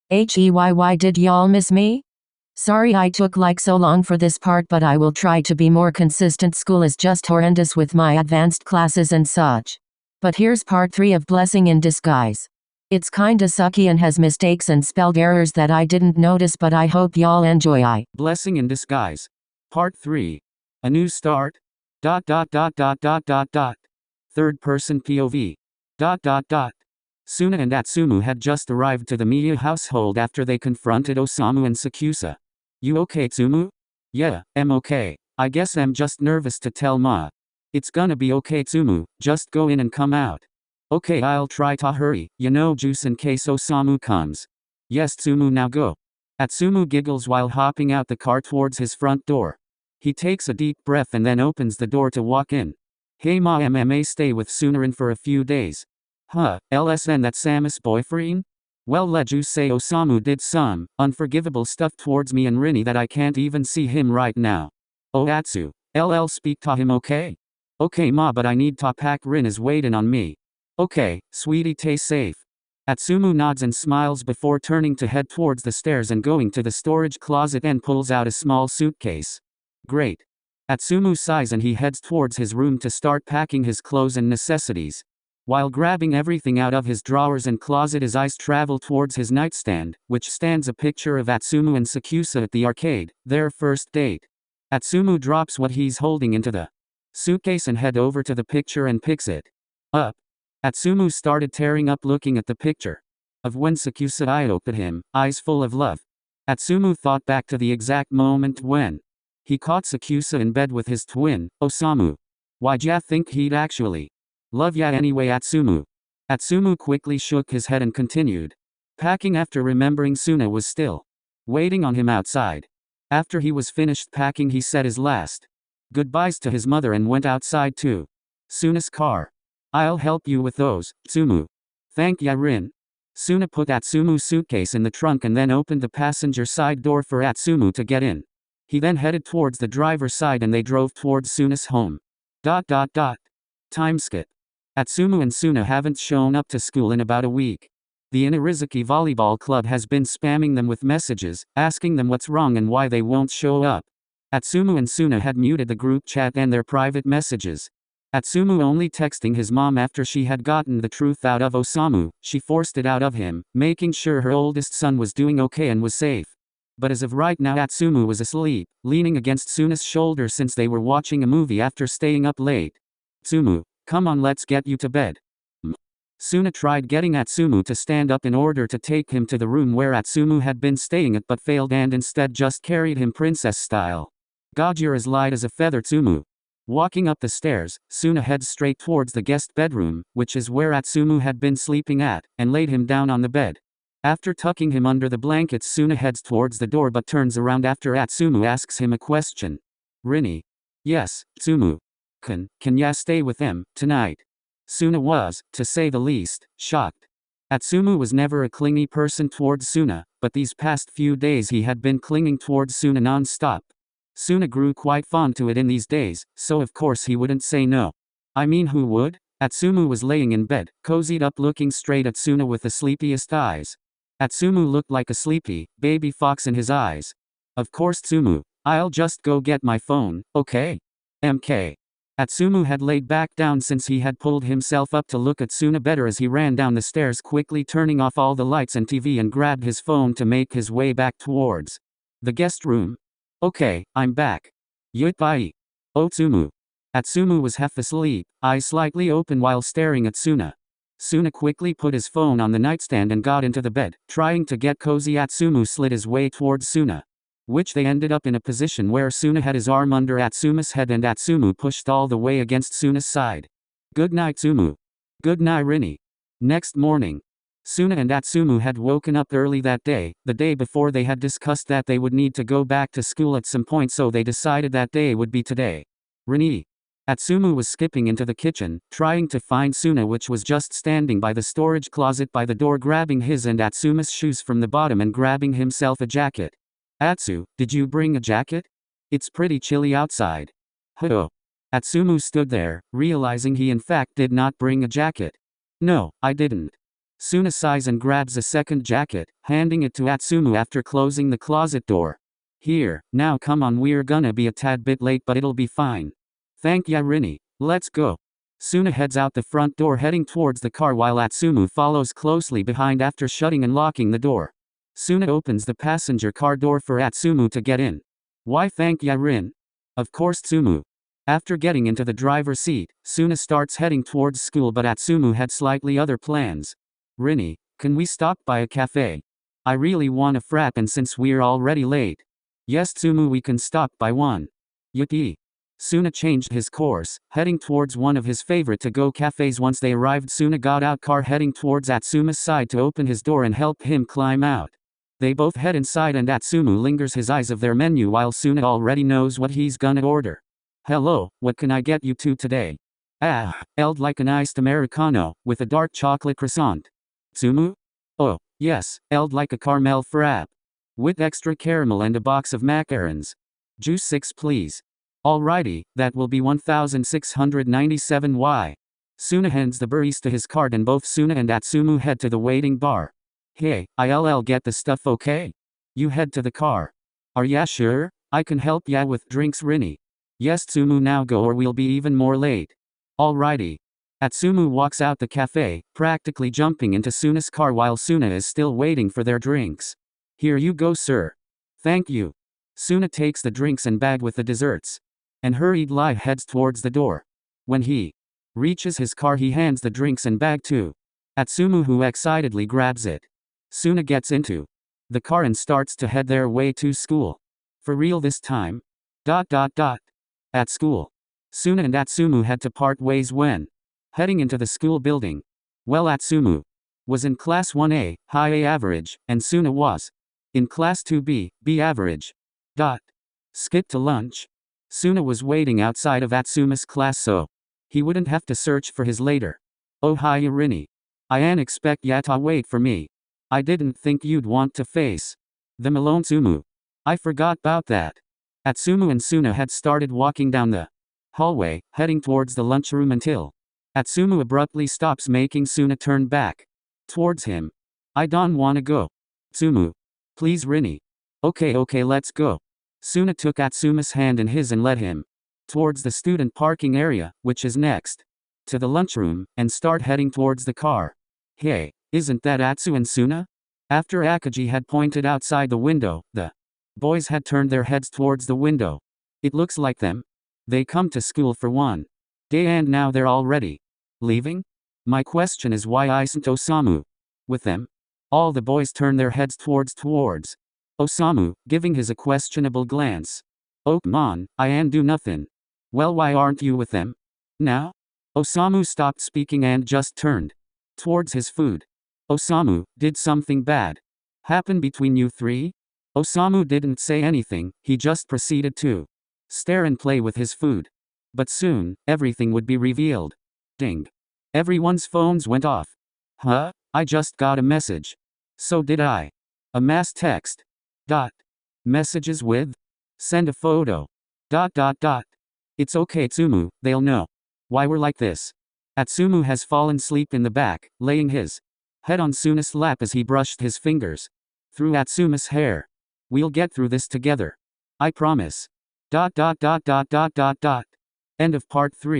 Did y'all miss me? Sorry I took like so long for this part, but I will try to be more consistent. School is just horrendous with my advanced classes and such. But here's part 3 of Blessing in Disguise. It's kinda sucky and has mistakes and spelled errors that I didn't notice, but I hope y'all enjoy. Blessing in Disguise. Part 3. A new start. Third person POV. Suna and Atsumu had just arrived to the Miya household after they confronted Osamu and Sakuatsu. You okay, Atsumu? Yeah, I'm okay. I guess I'm just nervous to tell Ma. It's gonna be okay, Atsumu, just go in and come out. Okay, I'll try to hurry, juice in case Osamu comes. Yes, Atsumu, now go. Atsumu giggles while hopping out the car towards his front door. He takes a deep breath and then opens the door to walk in. Hey Ma, MMA stay with Sunarin for a few days. Huh, LSN that Samus boyfriend? Well, let you say Osamu did some unforgivable stuff towards me and Rini that I can't even see him right now. Oh Atsu, LL speak to him okay? Okay Ma, but I need to pack, Rin is waiting on me. Okay, sweetie, stay safe. Atsumu nods and smiles before turning to head towards the stairs and going to the storage closet and pulls out a small suitcase. Great. Atsumu sighs and he heads towards his room to start packing his clothes and necessities. While grabbing everything out of his drawers and closet, his eyes travel towards his nightstand, which stands a picture of Atsumu and Sakuatsu at the arcade, their first date. Atsumu drops what he's holding into the suitcase and head over to the picture and picks it up. Atsumu started tearing up looking at the picture of when Sakuatsu eyed at him, eyes full of love. Atsumu thought back to the exact moment when he caught Sakuatsu in bed with his twin, Osamu. Why'd ya think he'd actually love ya anyway, Atsumu? Atsumu quickly shook his head and continued packing after remembering Suna was still waiting on him outside. After he was finished packing, he said his last goodbyes to his mother and went outside to Suna's car. I'll help you with those, Atsumu. Thank ya, Rin. Suna put Atsumu's suitcase in the trunk and then opened the passenger side door for Atsumu to get in. He then headed towards the driver's side and they drove towards Suna's home. Time skip. Atsumu and Suna haven't shown up to school in about a week. The Inarizuki Volleyball Club has been spamming them with messages, asking them what's wrong and why they won't show up. Atsumu and Suna had muted the group chat and their private messages. Atsumu only texting his mom after she had gotten the truth out of Osamu. She forced it out of him, making sure her oldest son was doing okay and was safe. But as of right now, Atsumu was asleep, leaning against Suna's shoulder since they were watching a movie after staying up late. Atsumu, come on, let's get you to bed. Suna tried getting Atsumu to stand up in order to take him to the room where Atsumu had been staying at, but failed and instead just carried him princess style. God, you're as light as a feather, Atsumu. Walking up the stairs, Suna heads straight towards the guest bedroom, which is where Atsumu had been sleeping at, and laid him down on the bed. After tucking him under the blankets, Suna heads towards the door but turns around after Atsumu asks him a question. Rini? Yes, Atsumu. Can ya stay with them tonight? Suna was, to say the least, shocked. Atsumu was never a clingy person towards Suna, but these past few days he had been clinging towards Suna non-stop. Suna grew quite fond to it in these days, so of course he wouldn't say no. I mean, who would? Atsumu was laying in bed, cozied up looking straight at Suna with the sleepiest eyes. Atsumu looked like a sleepy baby fox in his eyes. Of course, Atsumu. I'll just go get my phone, okay? MK. Atsumu had laid back down since he had pulled himself up to look at Suna better as he ran down the stairs, quickly turning off all the lights and TV, and grabbed his phone to make his way back towards the guest room. Okay, I'm back. Yutbai. Oh, Atsumu. Atsumu was half asleep, eyes slightly open while staring at Suna. Suna quickly put his phone on the nightstand and got into the bed, trying to get cozy. Atsumu slid his way towards Suna, which they ended up in a position where Suna had his arm under Atsuma's head and Atsumu pushed all the way against Suna's side. Good night, Atsumu. Good night, Rini. Next morning, Suna and Atsumu had woken up early that day. The day before they had discussed that they would need to go back to school at some point, so they decided that day would be today. Rini. Atsumu was skipping into the kitchen, trying to find Suna, which was just standing by the storage closet by the door, grabbing his and Atsuma's shoes from the bottom and grabbing himself a jacket. Atsu, did you bring a jacket? It's pretty chilly outside. Huh. Atsumu stood there, realizing he in fact did not bring a jacket. No, I didn't. Suna sighs and grabs a second jacket, handing it to Atsumu after closing the closet door. Here, now come on, we're gonna be a tad bit late but it'll be fine. Thank ya Rini, let's go. Suna heads out the front door heading towards the car while Atsumu follows closely behind after shutting and locking the door. Suna opens the passenger car door for Atsumu to get in. Why thank ya Rin? Of course Tsumu. After getting into the driver's seat, Suna starts heading towards school but Atsumu had slightly other plans. Rini, can we stop by a cafe? I really want a frap and since we're already late. Yes Tsumu, we can stop by one. Yuki. Suna changed his course, heading towards one of his favorite to-go cafes. Once they arrived, Suna got out car heading towards Atsuma's side to open his door and help him climb out. They both head inside and Atsumu lingers his eyes of their menu while Suna already knows what he's gonna order. Hello, what can I get you two today? I'd like an iced Americano, with a dark chocolate croissant. Tsumu? Oh, yes, I'd like a caramel frap. With extra caramel and a box of macarons. Juice 6 please. Alrighty, that will be 1,697 Y. Suna hands the barista his card and both Suna and Atsumu head to the waiting bar. Hey, I'll get the stuff okay? You head to the car. Are ya sure? I can help ya with drinks Rini. Yes Tsumu, now go or we'll be even more late. Alrighty. Atsumu walks out the cafe, practically jumping into Suna's car while Suna is still waiting for their drinks. Here you go sir. Thank you. Suna takes the drinks and bag with the desserts. And hurriedly heads towards the door. When he reaches his car he hands the drinks and bag to Atsumu who excitedly grabs it. Suna gets into the car and starts to head their way to school. For real this time? At school. Suna and Atsumu had to part ways when heading into the school building. Well, Atsumu was in class 1A, high A average, and Suna was in class 2B, B average. Skip to lunch. Suna was waiting outside of Atsuma's class so he wouldn't have to search for his later. Oh hi Rini. I ain't expect ya to wait for me. I didn't think you'd want to face them alone Tsumu. I forgot about that. Atsumu and Suna had started walking down the hallway, heading towards the lunchroom until Atsumu abruptly stops making Suna turn back towards him. I don't wanna go. Tsumu. Please Rini. Okay let's go. Suna took Atsuma's hand in his and led him towards the student parking area, which is next to the lunchroom, and start heading towards the car. Hey, isn't that Atsu and Suna? After Akaji had pointed outside the window, the boys had turned their heads towards the window. It looks like them. They come to school for one day and now they're already leaving? My question is why isn't Osamu with them? All the boys turn their heads towards Osamu, giving his a questionable glance. Oh come on, I ain't do nothing. Well why aren't you with them? Now? Osamu stopped speaking and just turned towards his food. Osamu, did something bad happen between you three? Osamu didn't say anything, he just proceeded to stare and play with his food. But soon, everything would be revealed. Ding. Everyone's phones went off. Huh? I just got a message. So did I. A mass text. Messages with? Send a photo. It's okay Tsumu, they'll know why we're like this. Atsumu has fallen asleep in the back, laying his head on Suna's lap as he brushed his fingers through Atsuma's hair. We'll get through this together. I promise. End of part 3.